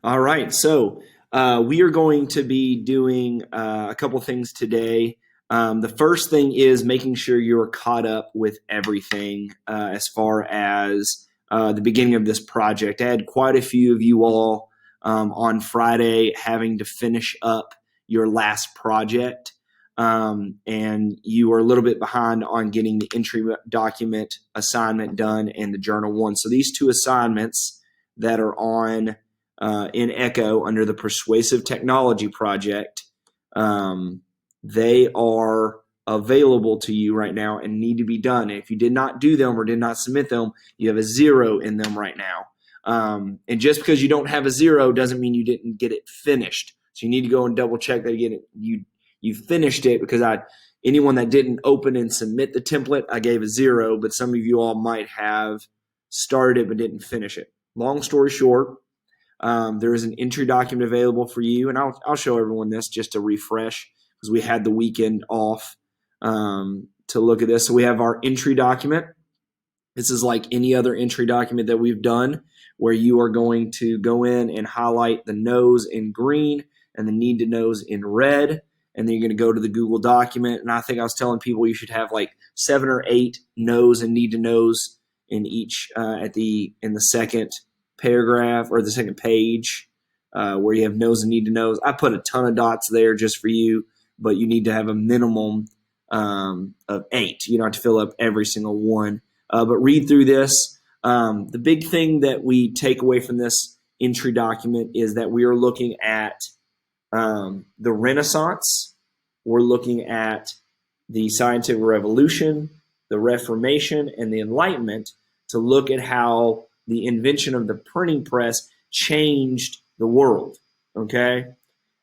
All right. So we are going to be doing a couple things today. The first thing is making sure you're caught up with everything as far as the beginning of this project. I had quite a few of you all on Friday having to finish up your last project. And you are a little bit behind on getting the entry document assignment done and the journal one. So these two assignments that are on in Echo under the Persuasive Technology Project. They are available to you right now and need to be done. And if you did not do them or did not submit them, you have a 0 in them right now. And just because you don't have a 0 doesn't mean you didn't get it finished. So you need to go and double check that you finished it, because anyone that didn't open and submit the template, I gave a 0, but some of you all might have started it but didn't finish it. Long story short, there is an entry document available for you, and I'll show everyone this just to refresh, because we had the weekend off to look at this. So we have our entry document. This is like any other entry document that we've done, where you are going to go in and highlight the knows in green and the need to knows in red, and then you're going to go to the Google document. And I think I was telling people you should have like 7 or 8 knows and need to knows in each in the second paragraph or the second page, where you have knows and need to knows. I put a ton of dots there just for you, but you need to have a minimum of 8. You don't have to fill up every single one. But read through this. The big thing that we take away from this entry document is that we are looking at the Renaissance. We're looking at the scientific revolution, the Reformation, and the Enlightenment, to look at how the invention of the printing press changed the world, okay?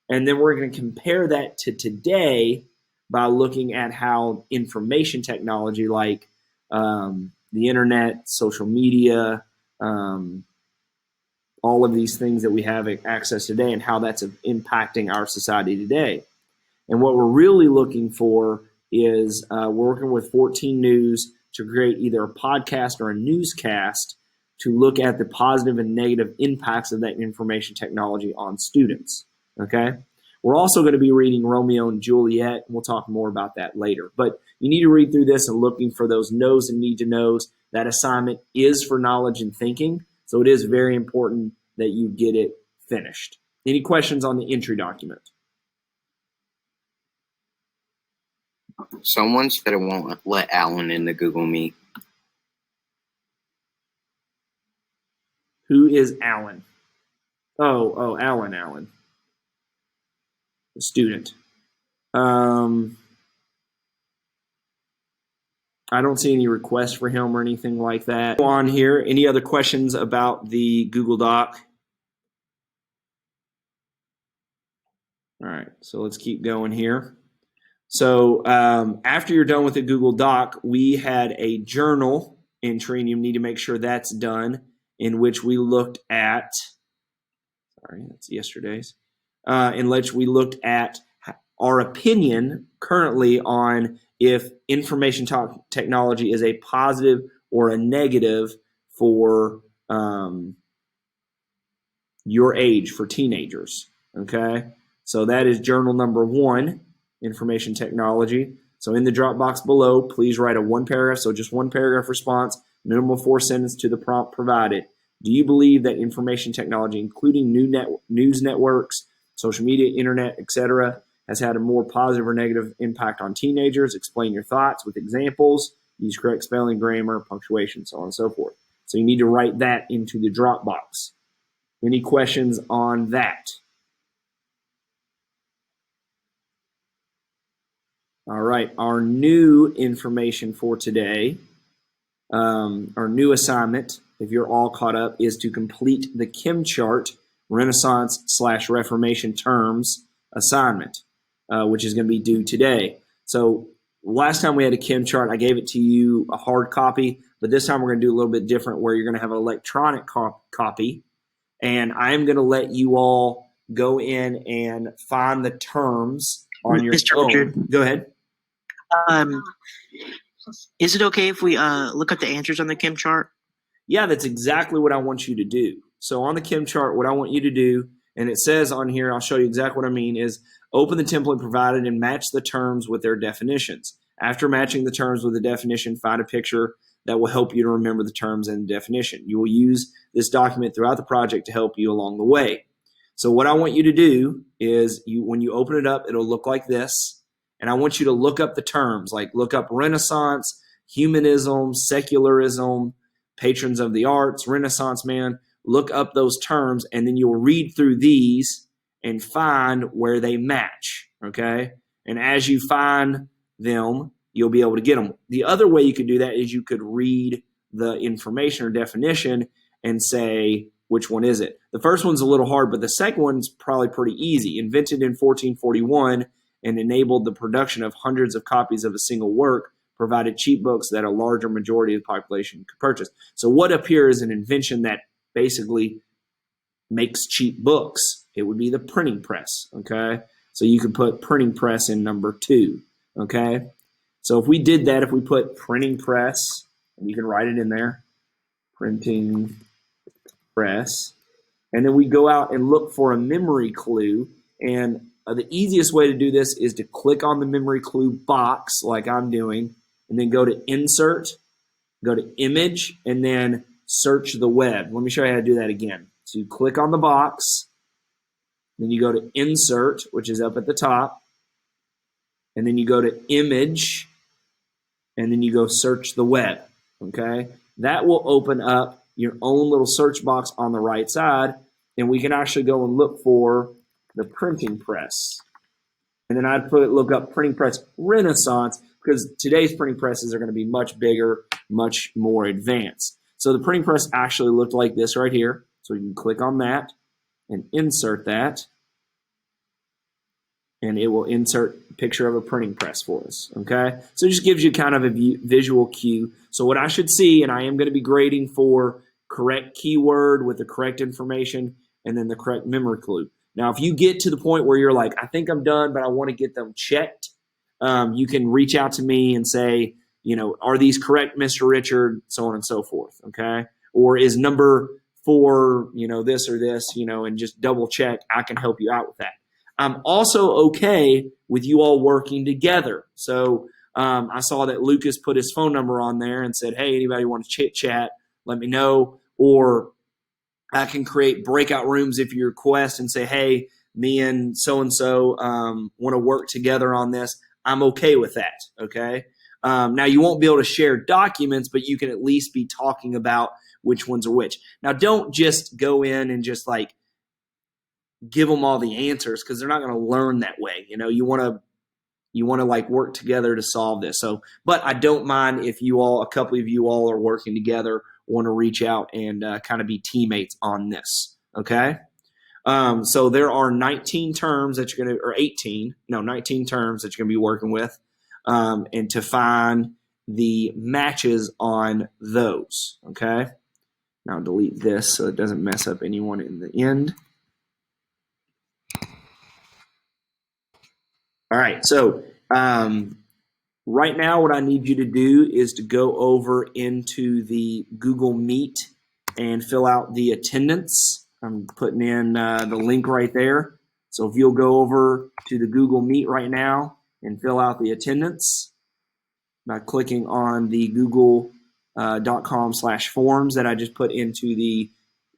And then we're going to compare that to today by looking at how information technology like the internet, social media, all of these things that we have access today, and how that's impacting our society today. And what we're really looking for is we're working with 14 News to create either a podcast or a newscast to look at the positive and negative impacts of that information technology on students, okay? We're also going to be reading Romeo and Juliet, and we'll talk more about that later. But you need to read through this and looking for those knows and need to knows. That assignment is for knowledge and thinking, so it is very important that you get it finished. Any questions on the entry document? Someone said it won't let Alan in the Google Meet. Who is Alan? Oh, Alan. The student. I don't see any requests for him or anything like that. Go on here. Any other questions about the Google Doc? All right, so let's keep going here. So after you're done with the Google Doc, we had a journal entry, and you need to make sure that's done, in which we looked at, sorry, that's yesterday's, in which we looked at our opinion currently on if information technology is a positive or a negative for your age, for teenagers, okay? So that is journal number 1, information technology. So in the Dropbox below, please write a 1-paragraph, so just 1-paragraph response, minimum 4 sentences to the prompt provided. Do you believe that information technology, including news networks, social media, internet, etc., has had a more positive or negative impact on teenagers? Explain your thoughts with examples. Use correct spelling, grammar, punctuation, so on and so forth. So you need to write that into the Dropbox. Any questions on that? All right, our new information for today, our new assignment, if you're all caught up, is to complete the ChemChart Renaissance/Reformation terms assignment, which is going to be due today. So last time we had a ChemChart, I gave it to you a hard copy, but this time we're going to do a little bit different, where you're going to have an electronic copy, and I'm going to let you all go in and find the terms on your Mr. own. Richard. Go ahead. Is it okay if we look up the answers on the ChemChart? Yeah, that's exactly what I want you to do. So on the chem chart, what I want you to do, and it says on here, I'll show you exactly what I mean, is open the template provided and match the terms with their definitions. After matching the terms with the definition, find a picture that will help you to remember the terms and the definition. You will use this document throughout the project to help you along the way. So what I want you to do is when you open it up, it'll look like this. And I want you to look up the terms, like look up Renaissance, humanism, secularism, patrons of the arts, Renaissance man. Look up those terms, and then you'll read through these and find where they match, okay? And as you find them, you'll be able to get them. The other way you could do that is you could read the information or definition and say, which one is it? The first one's a little hard, but the second one's probably pretty easy. Invented in 1441 and enabled the production of hundreds of copies of a single work, provided cheap books that a larger majority of the population could purchase. So what up here is an invention that basically makes cheap books? It would be the printing press, okay? So you could put printing press in number 2, okay? So if we did that, if we put printing press, and you can write it in there, printing press, and then we go out and look for a memory clue, and the easiest way to do this is to click on the memory clue box like I'm doing, and then go to insert, go to image, and then search the web. Let me show you how to do that again. So you click on the box, then you go to insert, which is up at the top, and then you go to image, and then you go search the web, okay? That will open up your own little search box on the right side, and we can actually go and look for the printing press. And then I'd look up printing press Renaissance, because today's printing presses are going to be much bigger, much more advanced. So the printing press actually looked like this right here. So you can click on that and insert that, and it will insert a picture of a printing press for us, okay? So it just gives you kind of a visual cue. So what I should see, and I am going to be grading for correct keyword with the correct information and then the correct memory clue. Now, if you get to the point where you're like, I think I'm done, but I want to get them checked, you can reach out to me and say, you know, are these correct, Mr. Richard, so on and so forth, okay? Or is number 4, you know, this or this, you know, and just double check. I can help you out with that. I'm also okay with you all working together. So I saw that Lucas put his phone number on there and said, hey, anybody want to chit chat, let me know. Or I can create breakout rooms if you request and say, hey, me and so-and-so want to work together on this. I'm okay with that, okay? Now, you won't be able to share documents, but you can at least be talking about which ones are which. Now, don't just go in and just like give them all the answers, because they're not going to learn that way. You know, you want to like work together to solve this. So, but I don't mind if a couple of you all are working together, want to reach out and kind of be teammates on this. Okay. So there are 19 terms that you're going to, or 19 terms that you're going to be working with, and to find the matches on those. Okay. Now delete this so it doesn't mess up anyone in the end. All right, so right now what I need you to do is to go over into the Google Meet and fill out the attendance. I'm putting in the link right there. So if you'll go over to the Google Meet right now and fill out the attendance by clicking on the google.com/forms that I just put into the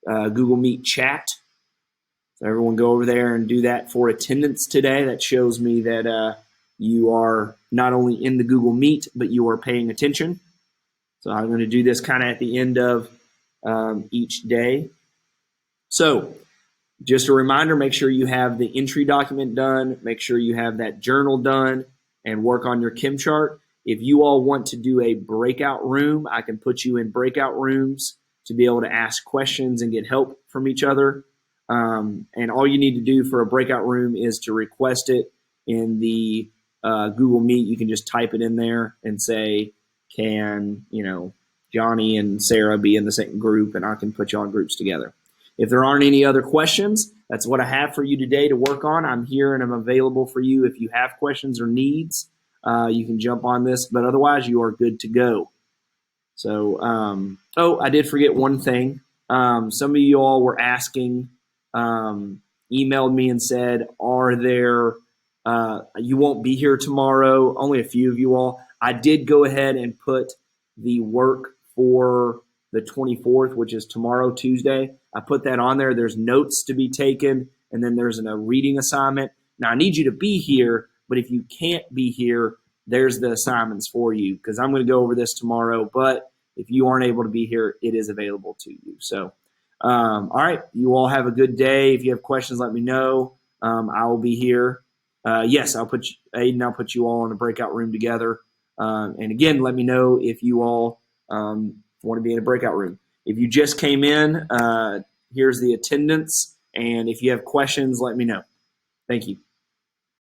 Google Meet chat. So everyone go over there and do that for attendance today. That shows me that you are not only in the Google Meet, but you are paying attention. So I'm going to do this kind of at the end of each day. So just a reminder, make sure you have the entry document done. Make sure you have that journal done and work on your chem chart. If you all want to do a breakout room, I can put you in breakout rooms to be able to ask questions and get help from each other. And all you need to do for a breakout room is to request it in the Google Meet. You can just type it in there and say, can, Johnny and Sarah be in the same group, and I can put you on groups together. If there aren't any other questions, that's what I have for you today to work on. I'm here and I'm available for you. If you have questions or needs, you can jump on this, but otherwise you are good to go. So, I did forget one thing. Some of you all were asking, emailed me and said, are there, you won't be here tomorrow. Only a few of you all. I did go ahead and put the work for the 24th, which is tomorrow, Tuesday. I put that on there. There's notes to be taken, and then there's a reading assignment. Now, I need you to be here, but if you can't be here, there's the assignments for you, because I'm going to go over this tomorrow. But if you aren't able to be here, it is available to you. So, all right, you all have a good day. If you have questions, let me know. I will be here. Yes, I'll put you, Aiden, I'll put you all in a breakout room together. And again, let me know if you all want to be in a breakout room. If you just came in, here's the attendance. And if you have questions, let me know. Thank you.